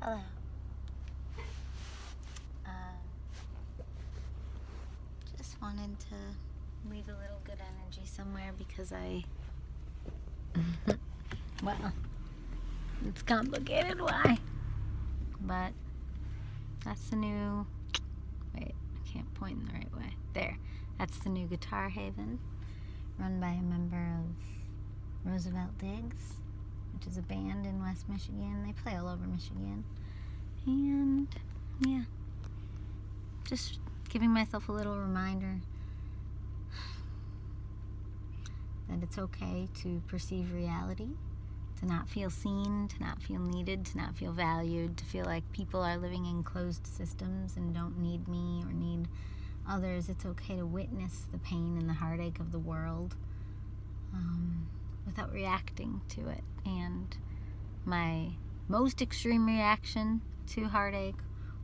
Hello. Just wanted to leave a little good energy somewhere because well, it's complicated why. But that's the new, wait, I can't point in the right way. There. That's the new Guitar Haven, run by a member of Roosevelt Diggs, which is a band in West Michigan. They play all over Michigan. And yeah, just giving myself a little reminder that it's okay to perceive reality, to not feel seen, to not feel needed, to not feel valued, to feel like people are living in closed systems and don't need me or need others. It's okay to witness the pain and the heartache of the world without reacting to it. And my most extreme reaction to heartache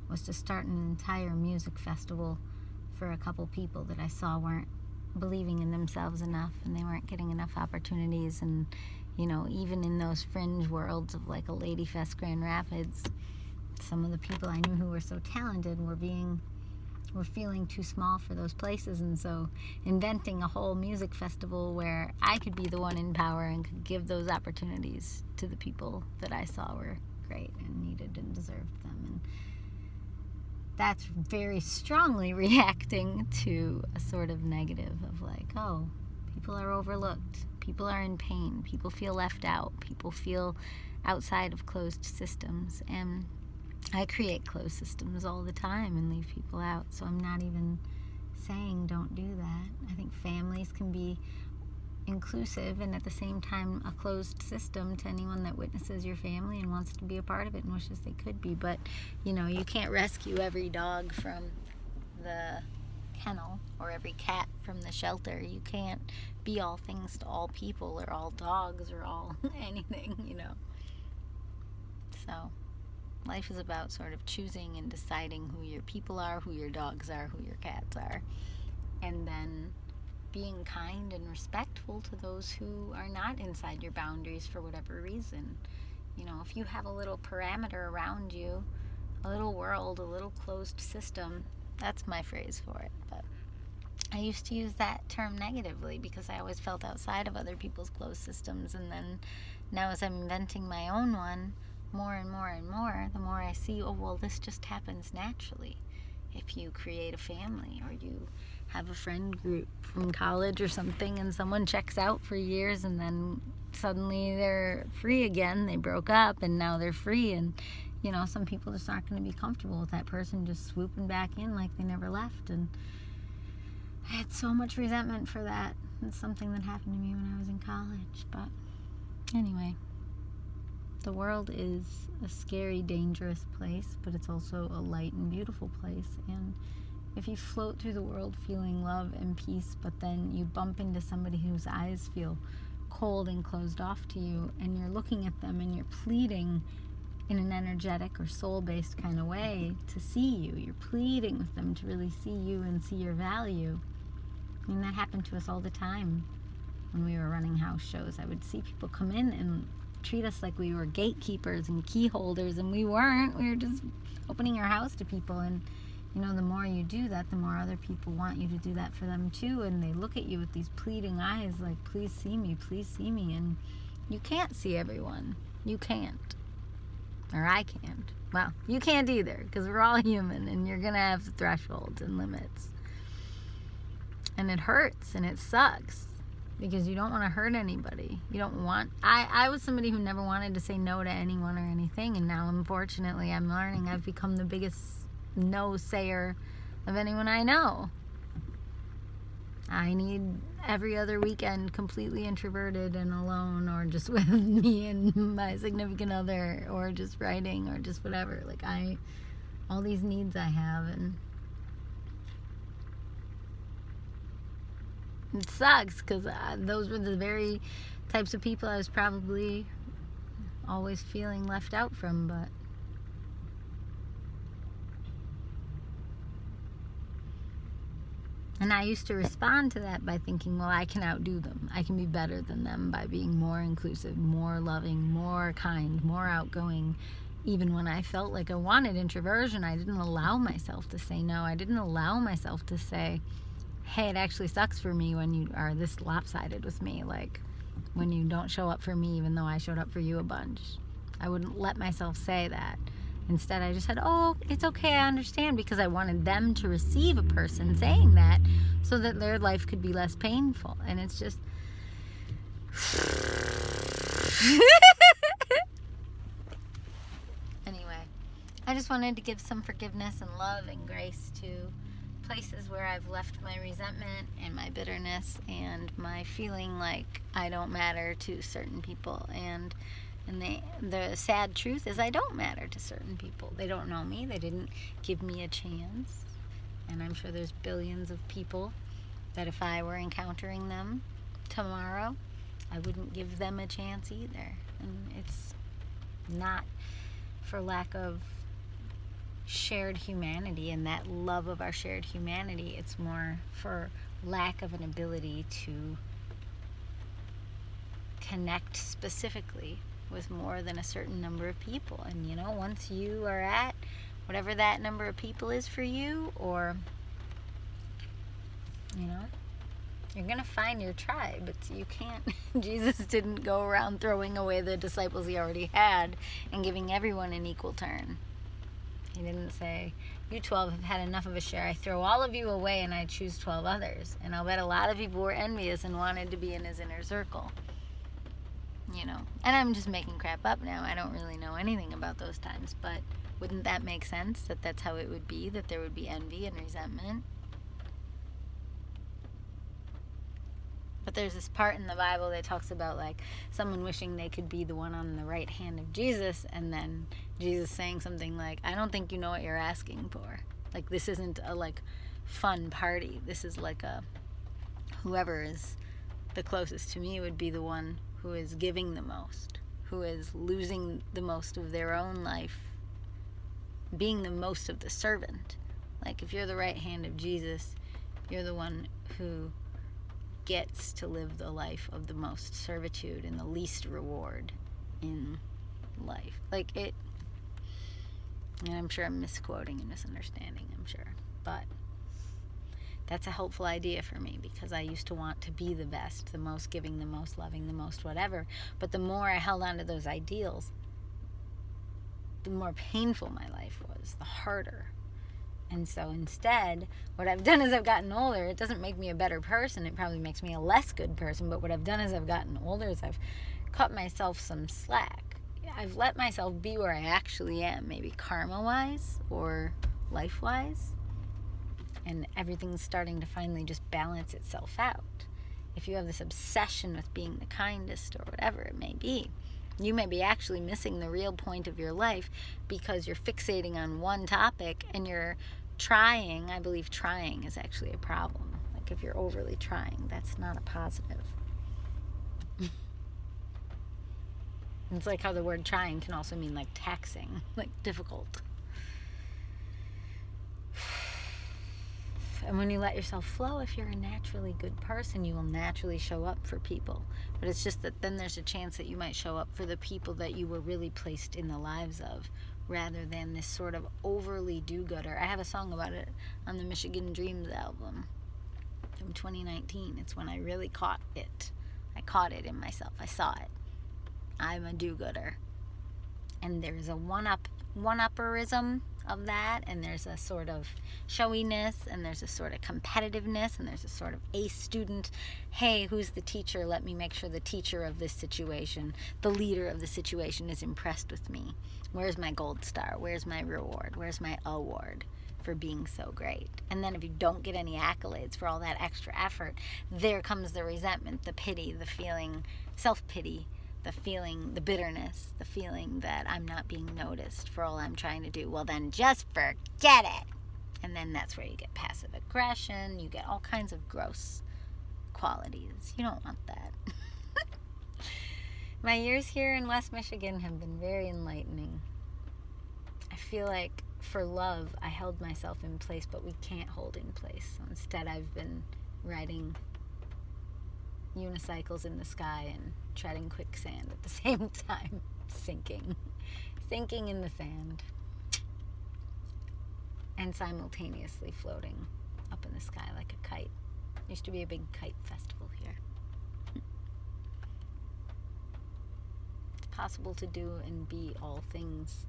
was to start an entire music festival for a couple people that I saw weren't believing in themselves enough, and they weren't getting enough opportunities. And you know, even in those fringe worlds of like a Lady Fest Grand Rapids, some of the people I knew who were so talented were feeling too small for those places. And so inventing a whole music festival where I could be the one in power and could give those opportunities to the people that I saw were great and needed and deserved them. And that's very strongly reacting to a sort of negative of like, oh, people are overlooked, people are in pain, people feel left out, people feel outside of closed systems. And I create closed systems all the time and leave people out, so I'm not even saying don't do that. I think families can be inclusive and at the same time a closed system to anyone that witnesses your family and wants to be a part of it and wishes they could be. But you know, you can't rescue every dog from the kennel or every cat from the shelter. You can't be all things to all people or all dogs or all anything, you know. So life is about sort of choosing and deciding who your people are, who your dogs are, who your cats are, and then being kind and respectful to those who are not inside your boundaries for whatever reason. You know, if you have a little parameter around you, a little world, a little closed system, that's my phrase for it. But I used to use that term negatively because I always felt outside of other people's closed systems. And then now as I'm inventing my own one, more and more and more, the more I see, oh, well, this just happens naturally. If you create a family or you have a friend group from college or something and someone checks out for years and then suddenly they're free again, they broke up and now they're free, and you know, some people just aren't going to be comfortable with that person just swooping back in like they never left. And I had so much resentment for that. It's something that happened to me when I was in college. But anyway, the world is a scary, dangerous place, but it's also a light and beautiful place. And if you float through the world feeling love and peace, but then you bump into somebody whose eyes feel cold and closed off to you, and you're looking at them and you're pleading in an energetic or soul-based kind of way to see you, you're pleading with them to really see you and see your value. I mean, that happened to us all the time when we were running house shows. I would see people come in and treat us like we were gatekeepers and key holders, and we weren't. We were just opening our house to people. And you know, the more you do that, the more other people want you to do that for them too, and they look at you with these pleading eyes like, please see me, please see me. And you can't see everyone. You can't. Or I can't. Well, you can't either, because we're all human and you're gonna have thresholds and limits. And it hurts and it sucks because you don't want to hurt anybody. You don't want... I was somebody who never wanted to say no to anyone or anything, and now unfortunately I'm learning I've become the biggest no sayer of anyone I know. I need every other weekend completely introverted and alone, or just with me and my significant other, or just writing, or just whatever. Like, all these needs I have, and it sucks because those were the very types of people I was probably always feeling left out from. But and I used to respond to that by thinking, well, I can outdo them. I can be better than them by being more inclusive, more loving, more kind, more outgoing, even when I felt like I wanted introversion, I didn't allow myself to say no. I didn't allow myself to say, hey, it actually sucks for me when you are this lopsided with me, like when you don't show up for me even though I showed up for you a bunch. I wouldn't let myself say that. Instead, I just said, oh, it's okay, I understand, because I wanted them to receive a person saying that so that their life could be less painful. And it's just... Anyway, I just wanted to give some forgiveness and love and grace to places where I've left my resentment and my bitterness and my feeling like I don't matter to certain people. And the sad truth is I don't matter to certain people. They don't know me. They didn't give me a chance. And I'm sure there's billions of people that if I were encountering them tomorrow, I wouldn't give them a chance either. And it's not for lack of shared humanity and that love of our shared humanity. It's more for lack of an ability to connect specifically with more than a certain number of people. And you know, once you are at whatever that number of people is for you, or you know, you're gonna find your tribe. But you can't Jesus didn't go around throwing away the disciples he already had and giving everyone an equal turn. He didn't say, you 12 have had enough of a share, I throw all of you away and I choose 12 others. And I'll bet a lot of people were envious and wanted to be in his inner circle. You know, and I'm just making crap up now. I don't really know anything about those times, but wouldn't that make sense that that's how it would be, that there would be envy and resentment? But there's this part in the Bible that talks about like someone wishing they could be the one on the right hand of Jesus, and then Jesus saying something like, I don't think you know what you're asking for. Like, this isn't a like fun party. This is like a, whoever is the closest to me would be the one who is giving the most, who is losing the most of their own life, being the most of the servant. Like, if you're the right hand of Jesus, you're the one who gets to live the life of the most servitude and the least reward in life. Like, it, and I'm sure I'm misquoting and misunderstanding, I'm sure, but that's a helpful idea for me, because I used to want to be the best, the most giving, the most loving, the most whatever. But the more I held on to those ideals, the more painful my life was, the harder. And so instead, what I've done as I've gotten older, it doesn't make me a better person. It probably makes me a less good person. But what I've done as I've gotten older is I've cut myself some slack. I've let myself be where I actually am, maybe karma-wise or life-wise. And everything's starting to finally just balance itself out. If you have this obsession with being the kindest or whatever it may be, you may be actually missing the real point of your life because you're fixating on one topic and you're trying. I believe trying is actually a problem. Like, if you're overly trying, that's not a positive. It's like how the word trying can also mean like taxing, like difficult. And when you let yourself flow, if you're a naturally good person, you will naturally show up for people. But it's just that then there's a chance that you might show up for the people that you were really placed in the lives of, rather than this sort of overly do-gooder. I have a song about it on the Michigan Dreams album from 2019. It's when I really caught it. I caught it in myself. I saw it. I'm a do-gooder. And there's a one-upperism of that, and there's a sort of showiness, and there's a sort of competitiveness, and there's a sort of ace student. Hey, who's the teacher? Let me make sure the teacher of this situation, the leader of the situation, is impressed with me. Where's my gold star? Where's my reward? Where's my award for being so great? And then if you don't get any accolades for all that extra effort, there comes the resentment, the pity, the feeling, self-pity, the feeling, the bitterness, the feeling that I'm not being noticed for all I'm trying to do. Well, then just forget it. And then that's where you get passive aggression. You get all kinds of gross qualities. You don't want that. My years here in West Michigan have been very enlightening. I feel like for love, I held myself in place, but we can't hold in place. So instead, I've been riding unicycles in the sky and treading quicksand at the same time, sinking. sinking in the sand and simultaneously floating up in the sky like a kite. Used to be a big kite festival here. It's possible to do and be all things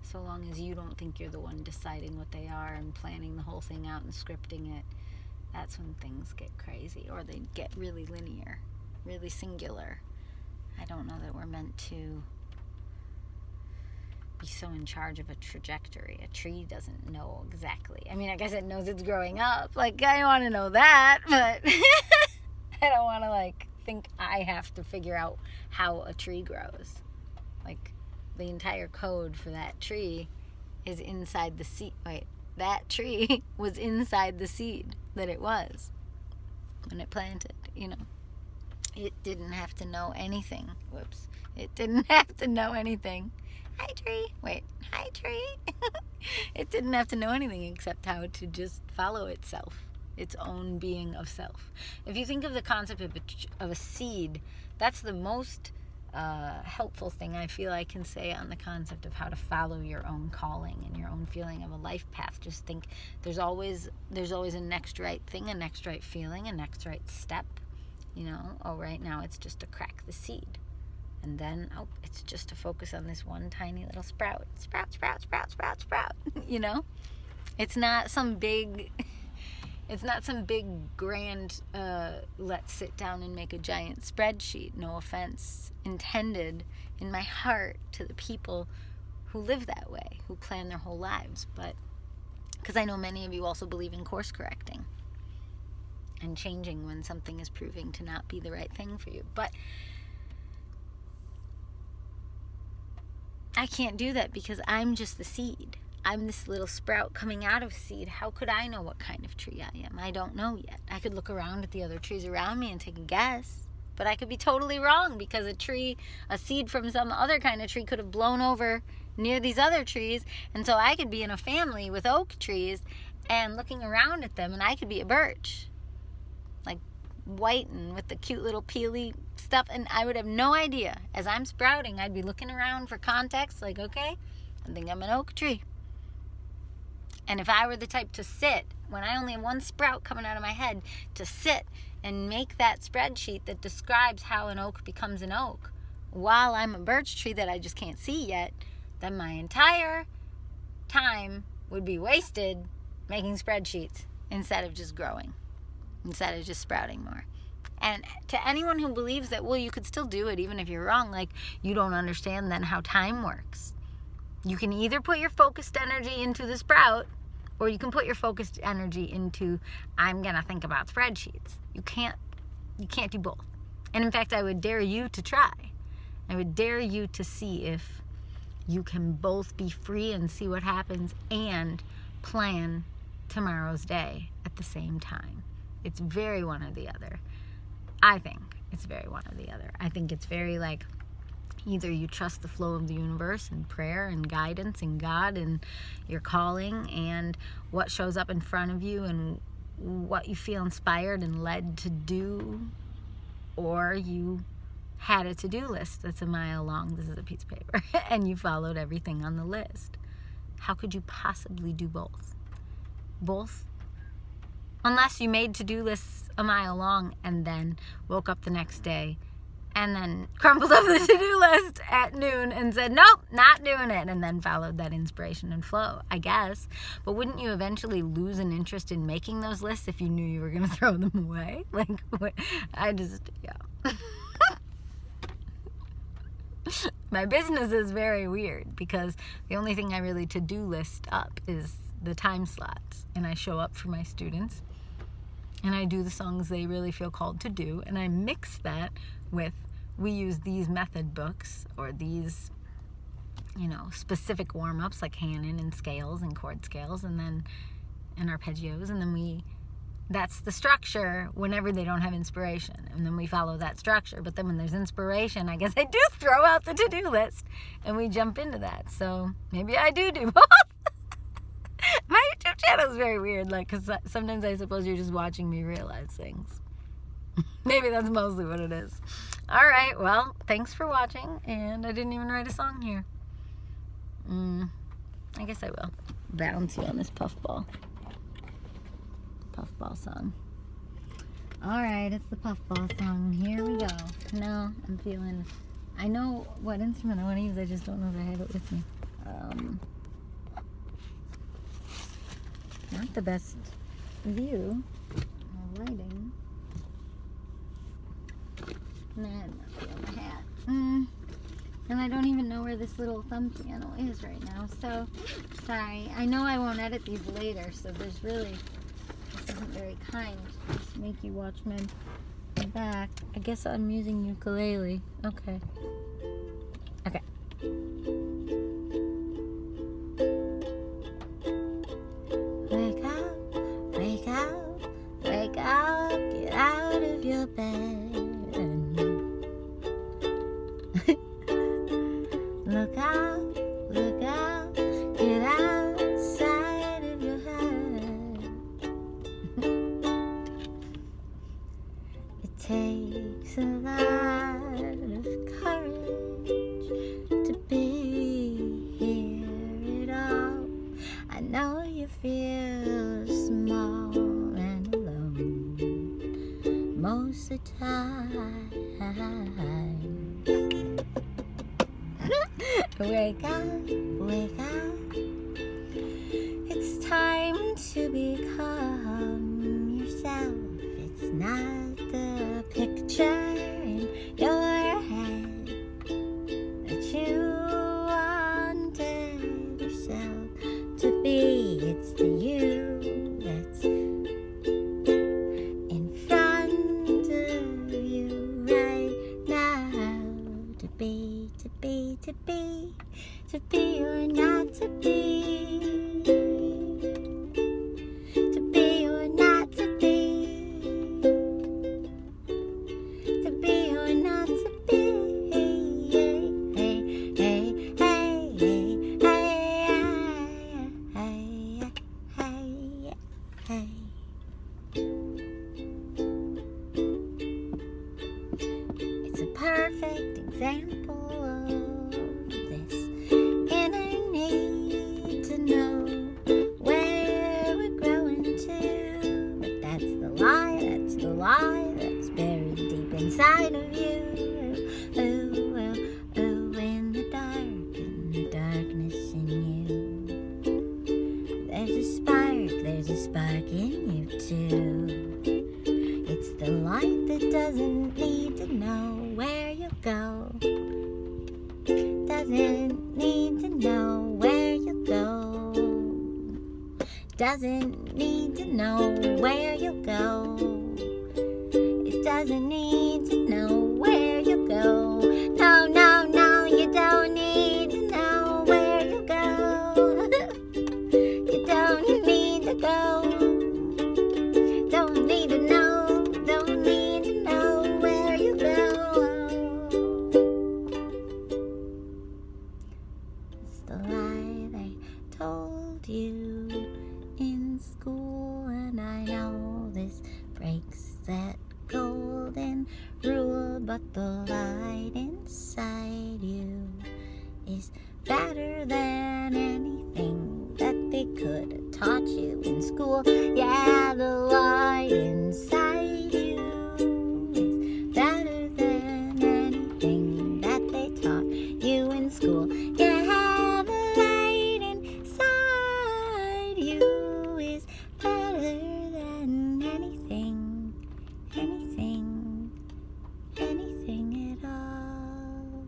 so long as you don't think you're the one deciding what they are and planning the whole thing out and scripting it. That's when things get crazy, or they get really linear, really singular. I don't know that we're meant to be so in charge of a trajectory. A tree doesn't know exactly. I mean, I guess it knows it's growing up. Like, I want to know that, but I don't want to, think I have to figure out how a tree grows. Like, the entire code for that tree is inside the seed. Wait, that tree was inside the seed that it was when it planted, It didn't have to know anything. Whoops. It didn't have to know anything. Hi, tree. Wait. Hi, tree. It didn't have to know anything except how to just follow itself, its own being of self. If you think of the concept of a seed, that's the most helpful thing I feel I can say on the concept of how to follow your own calling and your own feeling of a life path. Just think there's always a next right thing, a next right feeling, a next right step. Right now it's just to crack the seed. And then, it's just to focus on this one tiny little sprout. Sprout, sprout, sprout, sprout, sprout. It's not some big grand, let's sit down and make a giant spreadsheet. No offense intended in my heart to the people who live that way, who plan their whole lives. But, because I know many of you also believe in course correcting and changing when something is proving to not be the right thing for you. But I can't do that because I'm just the seed. I'm this little sprout coming out of seed. How could I know what kind of tree I am? I don't know yet. I could look around at the other trees around me and take a guess, but I could be totally wrong because a seed from some other kind of tree could have blown over near these other trees, and so I could be in a family with oak trees and looking around at them, and I could be a birch, like white and with the cute little peely stuff, and I would have no idea. As I'm sprouting, I'd be looking around for context, like, okay, I think I'm an oak tree. And if I were the type to sit, when I only have one sprout coming out of my head, to sit and make that spreadsheet that describes how an oak becomes an oak, while I'm a birch tree that I just can't see yet, then my entire time would be wasted making spreadsheets instead of just growing, instead of just sprouting more. And to anyone who believes that, well, you could still do it even if you're wrong, like, you don't understand then how time works. You can either put your focused energy into the sprout, or you can put your focused energy into, I'm going to think about spreadsheets. You can't do both. And in fact, I would dare you to try. I would dare you to see if you can both be free and see what happens and plan tomorrow's day at the same time. It's very one or the other. I think it's very one or the other. I think it's very like, either you trust the flow of the universe and prayer and guidance and God and your calling and what shows up in front of you and what you feel inspired and led to do, or you had a to-do list that's a mile long, this is a piece of paper, and you followed everything on the list. How could you possibly do both? Both? Unless you made to-do lists a mile long and then woke up the next day and then crumpled up the to-do list at noon and said, nope, not doing it, and then followed that inspiration and flow, I guess. But wouldn't you eventually lose an interest in making those lists if you knew you were going to throw them away? Yeah. My business is very weird because the only thing I really to-do list up is the time slots. And I show up for my students and I do the songs they really feel called to do, and I mix that with, we use these method books or these, specific warm-ups like Hanon and scales and chord scales and then and arpeggios, and then that's the structure whenever they don't have inspiration, and then we follow that structure. But then when there's inspiration, I guess I do throw out the to-do list and we jump into that. So maybe I do both. My YouTube channel is very weird, because sometimes I suppose you're just watching me realize things. Maybe that's mostly what it is. All right, well, thanks for watching, and I didn't even write a song here. I guess I will bounce you on this puffball song. Alright, it's the puffball song. Here we go. Now I'm feeling, I know what instrument I want to use, I just don't know if I have it with me. Not the best view or lighting. Nah, I'm not feeling the hat. And I don't even know where this little thumb piano is right now, so sorry. I know I won't edit these later, so there's really, this isn't very kind. Just make you watch my back. I guess I'm using ukulele. Okay. Okay. Wake up, wake up, wake up, get out of your bed. Look out, get outside of your head. It takes a lot of courage to be here at all. I know you feel small and alone most of the time. Wake up, wake up. It's time to become yourself. It's not the picture in your head that you wanted yourself to be. It's the you that's in front of you right now. To be, to be, to be, to be or not to be, to be or not to be, to be or not to be. Hey, hey, hey, hey, hey, hey, it's a perfect example of this inner need to know where we're growing to. But that's the lie that's buried deep inside of you. Ooh, ooh, ooh, in the darkness in you. There's a spark in you too. It's the light that doesn't need to know where you go. Doesn't need to know where you go. Doesn't need to know where you go. It doesn't need to know where you go. No, no, no, you don't need to know where you go. You don't need to go. Don't need to know. Don't need to know where you go. It's the lie they told you in school, and I know this breaks that golden rule, but the light inside you is better than anything that they could have taught you in school. Yeah, the light inside you is better than anything that they taught you in school. Yeah, the light inside you is better than anything at all.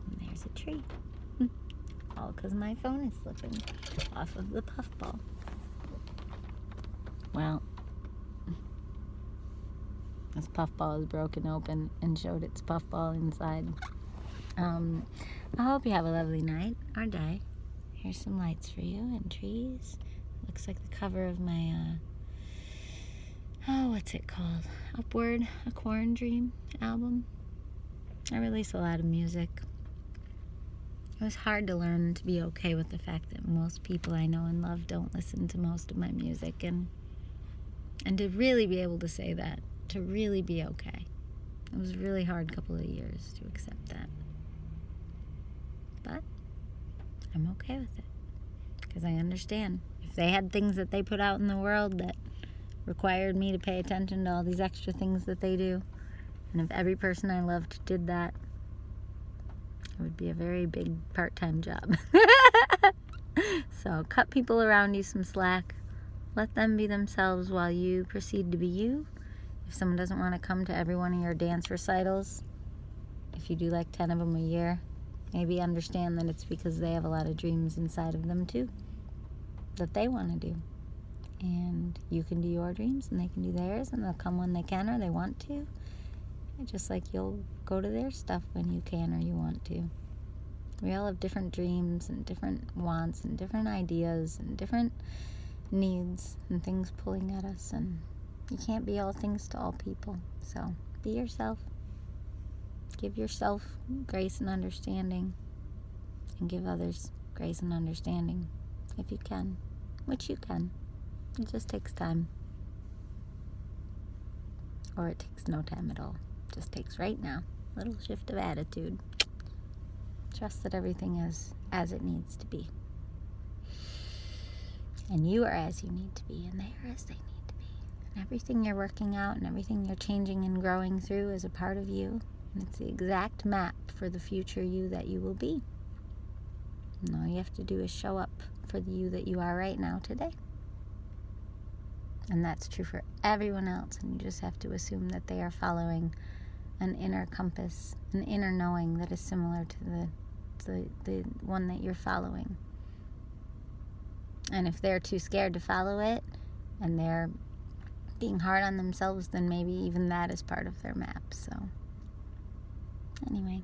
And there's a tree. All because my phone is slipping off of the puffball. Well, this puffball is broken open and showed its puffball inside. I hope you have a lovely night or day. Here's some lights for you and trees. Looks like the cover of my, what's it called? Upward, a Corn Dream album. I release a lot of music. It was hard to learn to be okay with the fact that most people I know and love don't listen to most of my music, and to really be able to say that, to really be okay. It was a really hard couple of years to accept that. But I'm okay with it, because I understand. If they had things that they put out in the world that required me to pay attention to all these extra things that they do, and if every person I loved did that, it would be a very big part-time job. So cut people around you some slack. Let them be themselves while you proceed to be you. If someone doesn't want to come to every one of your dance recitals, if you do like 10 of them a year, maybe understand that it's because they have a lot of dreams inside of them too that they want to do. And you can do your dreams and they can do theirs, and they'll come when they can or they want to. Just like you'll go to their stuff when you can or you want to. We all have different dreams and different wants and different ideas and different needs and things pulling at us, and you can't be all things to all people. So be yourself. Give yourself grace and understanding, and give others grace and understanding if you can, which you can. It just takes time. Or it takes no time at all. It just takes right now. A little shift of attitude. Trust that everything is as it needs to be. And you are as you need to be, and they are as they need to be. And everything you're working out and everything you're changing and growing through is a part of you. And it's the exact map for the future you that you will be. And all you have to do is show up for the you that you are right now today. And that's true for everyone else. And you just have to assume that they are following an inner compass, an inner knowing that is similar to the one that you're following. And if they're too scared to follow it and they're being hard on themselves, then maybe even that is part of their map. So anyway,